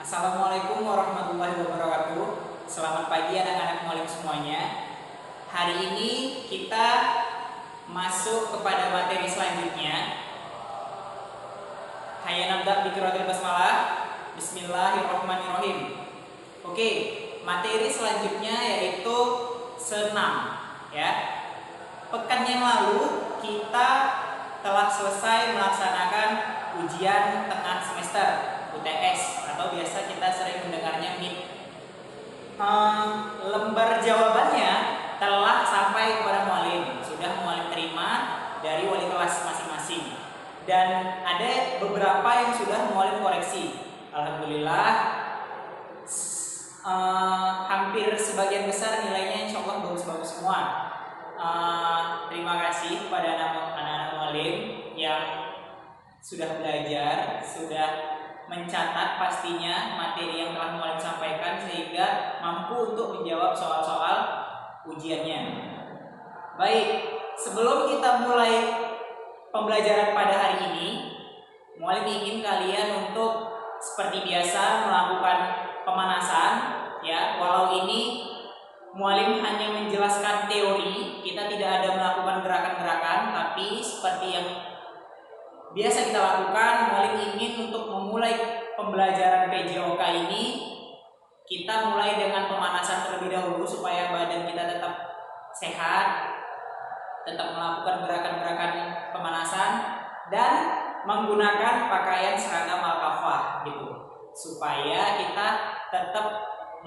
Assalamualaikum warahmatullahi wabarakatuh. Selamat pagi anak-anak muallim semuanya. Hari ini kita masuk kepada materi selanjutnya. Hayya nabda biqiraatil basmalah. Bismillahirrahmanirrahim. Oke, materi selanjutnya yaitu senam ya. Pekan yang lalu kita telah selesai melaksanakan ujian tengah semester UTS atau biasa kita sering mendengarnya MIT. Lembar jawabannya telah sampai kepada muallim, sudah muallim terima dari wali kelas masing-masing, dan ada beberapa yang sudah muallim koreksi. Alhamdulillah, hampir sebagian besar nilainya insya Allah bagus-bagus semua. Terima kasih kepada anak-anak muallim yang sudah belajar, sudah mencatat pastinya materi yang telah muallim sampaikan sehingga mampu untuk menjawab soal-soal ujiannya. Baik, sebelum kita mulai pembelajaran pada hari ini, muallim ingin kalian untuk seperti biasa melakukan pemanasan ya. Walau ini muallim hanya menjelaskan teori, kita tidak ada melakukan gerakan-gerakan, tapi seperti yang biasa kita lakukan, muallim ingin untuk memulai pembelajaran PJOK ini, kita mulai dengan pemanasan terlebih dahulu supaya badan kita tetap sehat, tetap melakukan gerakan-gerakan pemanasan dan menggunakan pakaian seragam al-kafah gitu, supaya kita tetap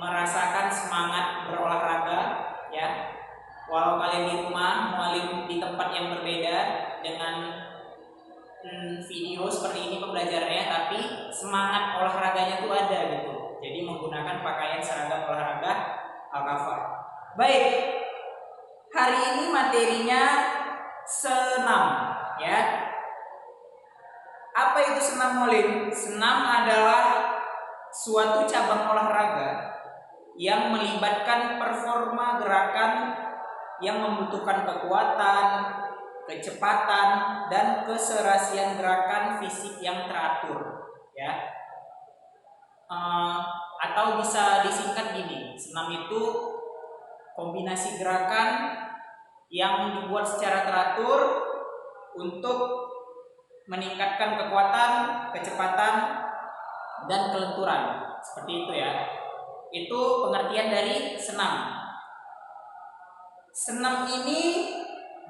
merasakan semangat berolahraga ya. Walau kalian di rumah, muallim di tempat yang berbeda dengan video seperti ini pembelajarannya, tapi semangat olahraganya tuh ada gitu. Jadi menggunakan pakaian seragam olahraga al-kafah. Baik, hari ini materinya senam ya. Apa itu senam muallim? Senam adalah suatu cabang olahraga yang melibatkan performa gerakan yang membutuhkan kekuatan, kecepatan, dan keserasian gerakan fisik yang teratur ya. Atau bisa disingkat gini, senam itu kombinasi gerakan yang dibuat secara teratur untuk meningkatkan kekuatan, kecepatan, dan kelenturan. Seperti itu ya. Itu pengertian dari senam. Senam ini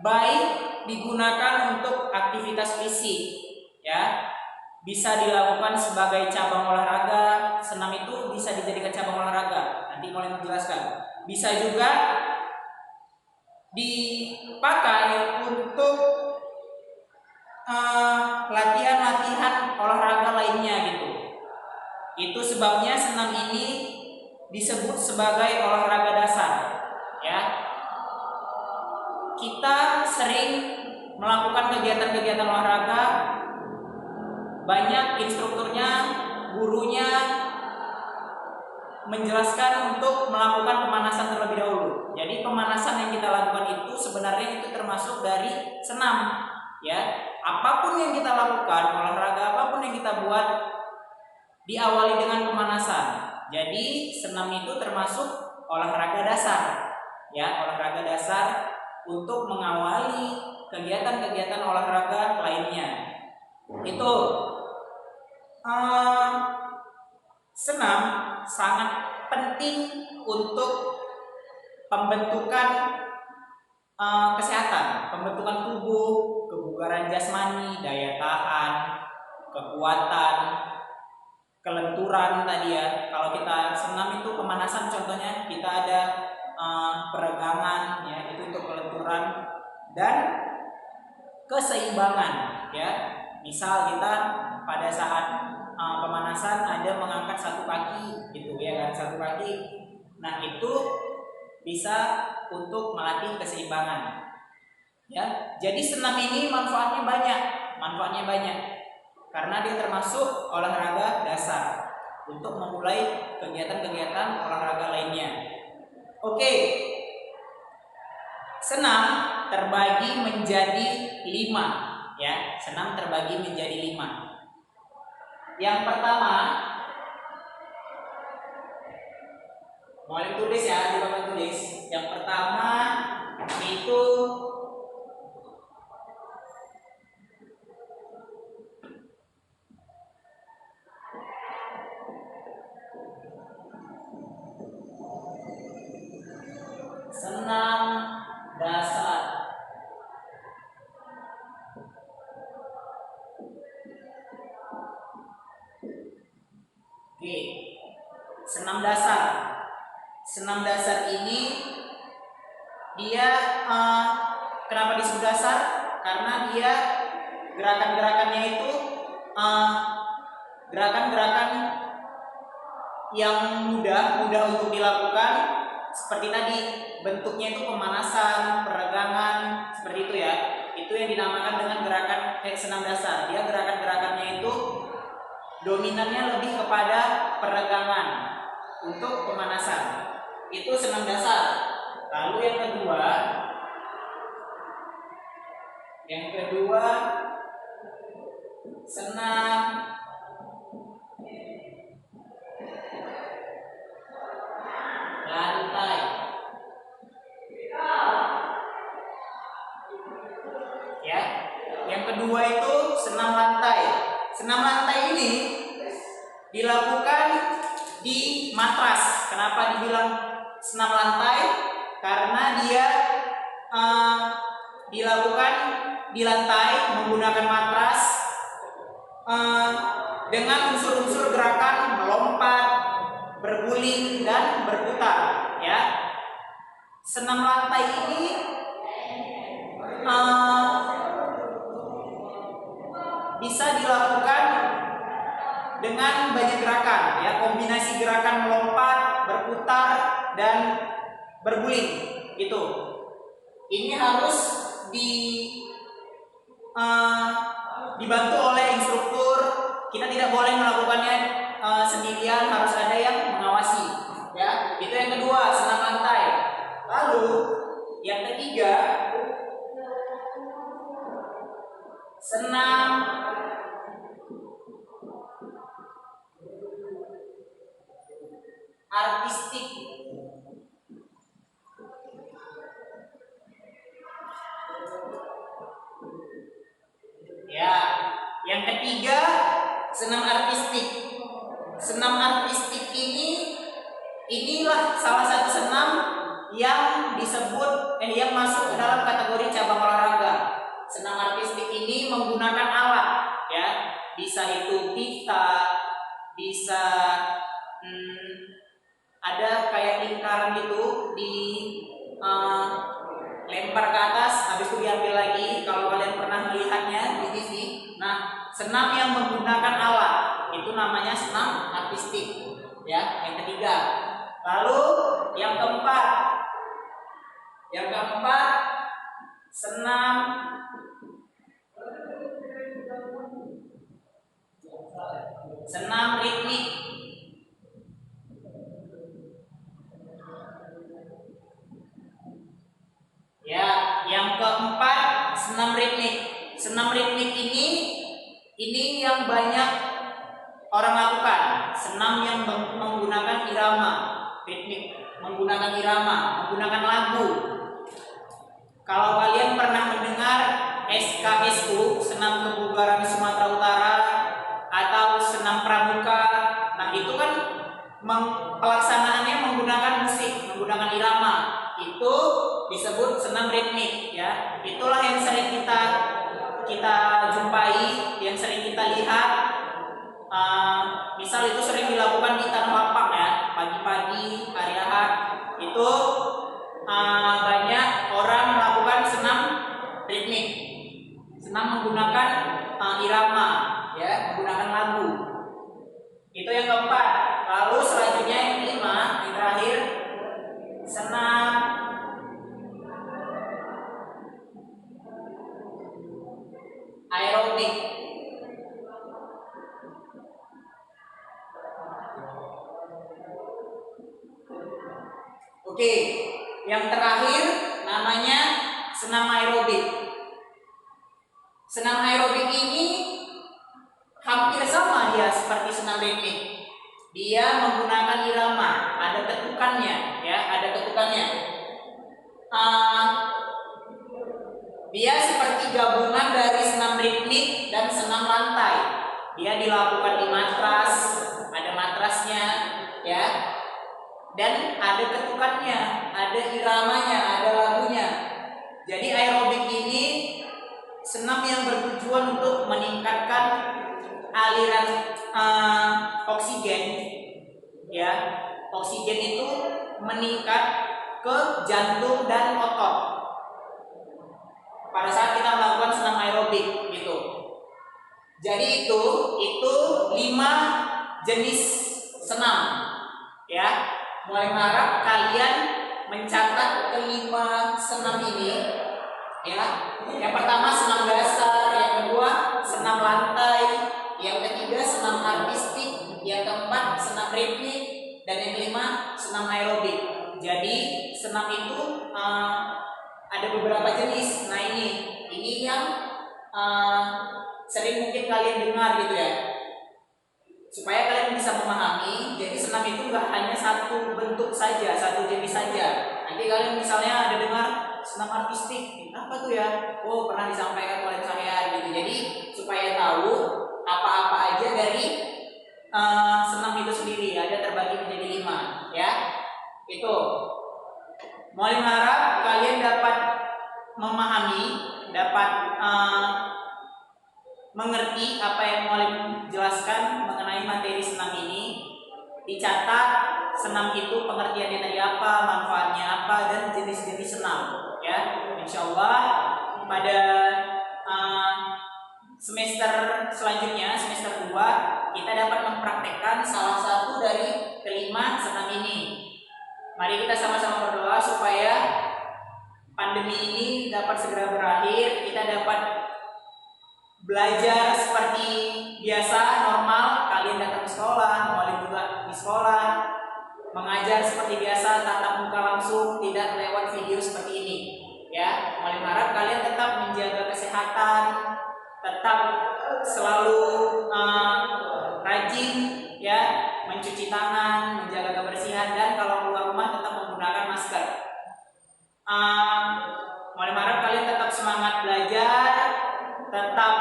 baik digunakan untuk aktivitas fisik ya. Bisa dilakukan sebagai cabang olahraga. Senam itu bisa dijadikan cabang olahraga. Nanti mulai menjelaskan. Bisa juga dipakai untuk latihan-latihan olahraga lainnya gitu. Itu sebabnya senam ini disebut sebagai olahraga dasar ya. Kita sering melakukan kegiatan-kegiatan olahraga, banyak instrukturnya, gurunya menjelaskan untuk melakukan pemanasan terlebih dahulu. Jadi pemanasan yang kita lakukan itu sebenarnya itu termasuk dari senam ya. Apapun yang kita lakukan, olahraga apapun yang kita buat, diawali dengan pemanasan. Jadi senam itu termasuk olahraga dasar ya, olahraga dasar untuk mengawali kegiatan-kegiatan olahraga lainnya. Itu senam sangat penting untuk pembentukan kesehatan, pembentukan tubuh, kebugaran jasmani, daya tahan, kekuatan, kelenturan tadi ya. Kalau kita senam itu pemanasan, contohnya kita ada peregangan ya, itu untuk kelenturan dan keseimbangan ya. Misal kita pada saat pemanasan ada mengangkat satu kaki gitu ya kan, satu kaki. Nah, itu bisa untuk melatih keseimbangan ya. Jadi senam ini manfaatnya banyak karena dia termasuk olahraga dasar untuk memulai kegiatan-kegiatan olahraga lainnya. Oke, senam terbagi menjadi 5 ya. Senam terbagi menjadi 5. Yang pertama Mulai tulis ya, di papan tulis. Yang pertama itu senam dasar. Oke, senam dasar. Senam dasar ini dia kenapa disebut dasar? Karena dia gerakan-gerakannya itu gerakan-gerakan yang mudah untuk dilakukan, seperti tadi bentuknya itu pemanasan, peregangan, seperti itu ya. Itu yang dinamakan dengan gerakan senam dasar. Dia gerakan-gerakannya itu dominannya lebih kepada peregangan untuk pemanasan. Itu senam dasar. Lalu yang kedua senam lantai. Ya. Yang kedua itu senam lantai. Senam lantai ini dilakukan di matras. Kenapa dibilang senam lantai? Karena dia dilakukan di lantai menggunakan matras dengan unsur-unsur gerakan melompat, berguling dan berputar. Ya, senam lantai ini bisa dilakukan dengan banyak gerakan, ya, kombinasi gerakan melompat, berputar dan berguling. Gitu. Ini harus dibantu oleh instruktur. Kita tidak boleh melakukannya sendirian, harus ada yang mengawasi. Ya, itu yang kedua, senam lantai. Lalu yang ketiga, senam artistik. Ya, yang ketiga senam artistik. Senam artistik inilah salah satu senam yang disebut yang masuk ke dalam kategori cabang olahraga. Senam artistik ini menggunakan alat, ya, bisa itu pita, bisa ada kayak lingkaran gitu di lempar ke atas, habis itu diambil lagi. Kalau kalian pernah melihatnya di TV, nah, senam yang menggunakan alat itu namanya senam artistik. Ya, yang ketiga. Lalu yang keempat senam ritmik. Ya, yang keempat senam ritmik. Senam ritmik ini yang banyak orang lakukan. Senam yang menggunakan irama, ritmik, menggunakan lagu. Kalau kalian pernah mendengar SKSU, senam kebugaran Sumatera Utara, atau senam pramuka, nah itu kan pelaksanaannya menggunakan musik, menggunakan irama. Itu disebut senam ritmik, ya. Itulah yang sering kita jumpai, yang sering kita lihat. Misal itu sering dilakukan di tanah lapang, ya, pagi-pagi hari Ahad. Itu banyak orang melakukan senam ritmik, senam menggunakan irama, ya, menggunakan lagu. Itu yang keempat. Lalu selanjutnya yang kelima, yang terakhir, senam aerobik. Oke, yang terakhir namanya senam aerobik. Senam aerobik ini hampir sama dia seperti senam ritmik. Dia menggunakan irama, ada ketukannya, ya, ada ketukannya. Dia seperti gabungan dari senam ritmik dan senam lantai. Dia dilakukan di matras, ada matrasnya, ya, dan ada ketukannya, ada iramanya, ada lagunya. Jadi aerobik ini senam yang bertujuan untuk meningkatkan aliran oksigen, ya. Oksigen itu meningkat ke jantung dan otot pada saat kita melakukan senam aerobik gitu. Jadi itu 5 jenis senam, ya. Mulai harap kalian mencatat kelima senam ini, ya. Yang pertama senam dasar, yang kedua senam lantai, yang ketiga senam artistik, yang keempat senam ritmik, dan yang kelima senam aerobik. Jadi senam itu ada beberapa jenis. Nah ini yang sering mungkin kalian dengar gitu ya. Supaya kalian bisa memahami, jadi senam itu nggak hanya satu bentuk saja, satu jenis saja. Nanti kalian misalnya ada dengar senam artistik, apa tuh ya? Oh, pernah disampaikan oleh saya gitu. Jadi supaya tahu apa-apa aja dari senam itu sendiri, ada terbagi menjadi 5, ya. Itu. Mohon harap kalian dapat memahami, dapat mengerti apa yang Mualim jelaskan mengenai materi senam ini. Dicatat senam itu pengertiannya tadi apa, manfaatnya apa, dan jenis-jenis senam, ya. Insya Allah pada semester selanjutnya, semester 2, kita dapat mempraktekkan salah satu dari kelima senam ini. Mari kita sama-sama berdoa supaya pandemi ini dapat segera berakhir, kita dapat belajar seperti biasa, normal. Kalian datang ke sekolah, Mualim juga di sekolah, mengajar seperti biasa, tatap muka langsung, tidak lewat video seperti ini, ya. Mualim harap kalian tetap menjaga kesehatan, tetap selalu rajin, ya, mencuci tangan, menjaga kebersihan, dan kalau keluar rumah tetap menggunakan masker. Mualim harap kalian tetap semangat belajar, tetap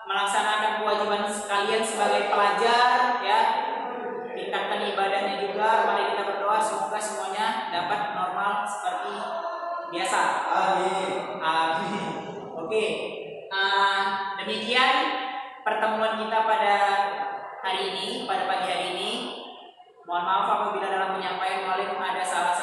melaksanakan kewajiban kalian sebagai pelajar, ya. Tingkatkan ibadahnya juga. Mari kita berdoa semoga semuanya dapat normal seperti biasa. Amin. Amin. Oke. Demikian pertemuan kita pada hari ini, pada pagi hari ini. Mohon maaf apabila dalam penyampaian Mualim ada salah